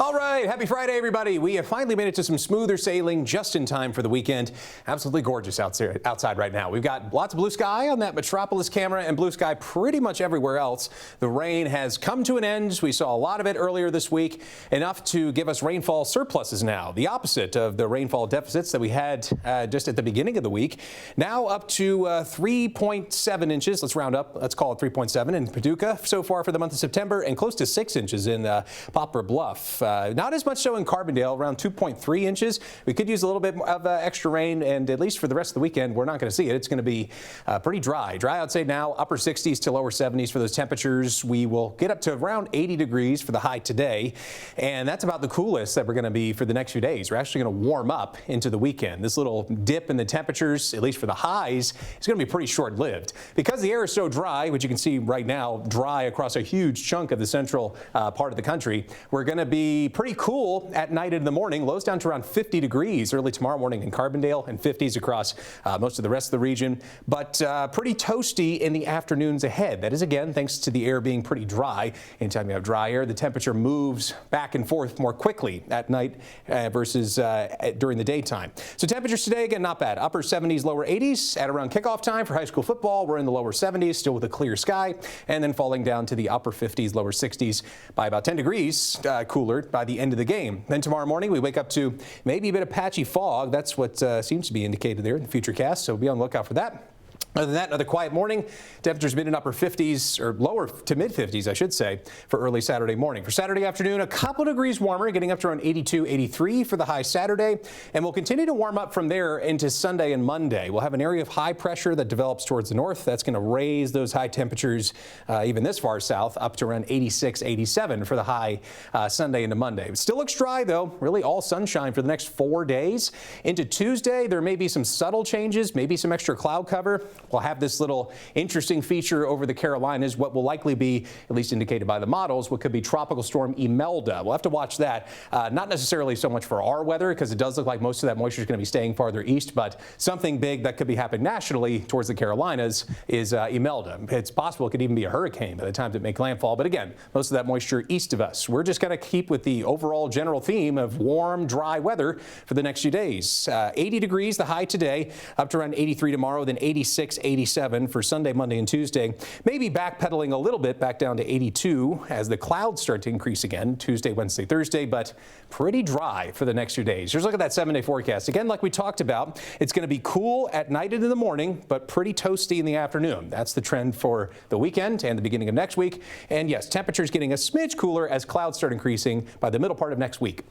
All right, happy Friday, everybody. We have finally made it to some smoother sailing just in time for the weekend. Absolutely gorgeous outside right now. We've got lots of blue sky on that Metropolis camera and blue sky pretty much everywhere else. The rain has come to an end. We saw a lot of it earlier this week, enough to give us rainfall surpluses now. The opposite of the rainfall deficits that we had just at the beginning of the week. Now up to 3.7 inches. Let's round up. Let's call it 3.7 in Paducah so far for the month of September, and close to 6 inches in Poplar Bluff. Not as much so in Carbondale, around 2.3 inches. We could use a little bit of extra rain, and at least for the rest of the weekend, we're not going to see it. It's going to be pretty dry. Dry outside now, upper 60s to lower 70s for those temperatures. We will get up to around 80 degrees for the high today, and that's about the coolest that we're going to be for the next few days. We're actually going to warm up into the weekend. This little dip in the temperatures, at least for the highs, is going to be pretty short-lived. Because the air is so dry, which you can see right now, dry across a huge chunk of the central part of the country, we're going to be pretty cool at night and in the morning. Lows down to around 50 degrees early tomorrow morning in Carbondale, and 50s across most of the rest of the region, but pretty toasty in the afternoons ahead. That is, again, thanks to the air being pretty dry. Anytime you have dry air, the temperature moves back and forth more quickly at night versus during the daytime. So temperatures today, again, not bad. Upper 70s, lower 80s. At around kickoff time for high school football, we're in the lower 70s, still with a clear sky, and then falling down to the upper 50s, lower 60s by about 10 degrees cooler by the end of the game. Then tomorrow morning, we wake up to maybe a bit of patchy fog. That's what seems to be indicated there in the Futurecast, so be on the lookout for that. Other than that, another quiet morning. Temperatures mid and upper 50s, or lower to mid 50s, I should say, for early Saturday morning. For Saturday afternoon, a couple degrees warmer, getting up to around 82, 83 for the high Saturday. And we'll continue to warm up from there into Sunday and Monday. We'll have an area of high pressure that develops towards the north. That's going to raise those high temperatures even this far south up to around 86, 87 for the high Sunday into Monday. It still looks dry, though. Really all sunshine for the next 4 days. Into Tuesday, there may be some subtle changes, maybe some extra cloud cover. We'll have this little interesting feature over the Carolinas, what will likely be, at least indicated by the models, what could be Tropical Storm Imelda. We'll have to watch that. Not necessarily so much for our weather, because it does look like most of that moisture is going to be staying farther east, but something big that could be happening nationally towards the Carolinas is Imelda. It's possible it could even be a hurricane by the time it makes landfall, but again, most of that moisture east of us. We're just going to keep with the overall general theme of warm, dry weather for the next few days. 80 degrees the high today, up to around 83 tomorrow, then 86, 87 for Sunday, Monday, and Tuesday. Maybe backpedaling a little bit back down to 82 as the clouds start to increase again Tuesday, Wednesday, Thursday, but pretty dry for the next few days. Here's a look at that 7-day forecast. Again, like we talked about, it's going to be cool at night and in the morning, but pretty toasty in the afternoon. That's the trend for the weekend and the beginning of next week. And yes, temperatures getting a smidge cooler as clouds start increasing by the middle part of next week.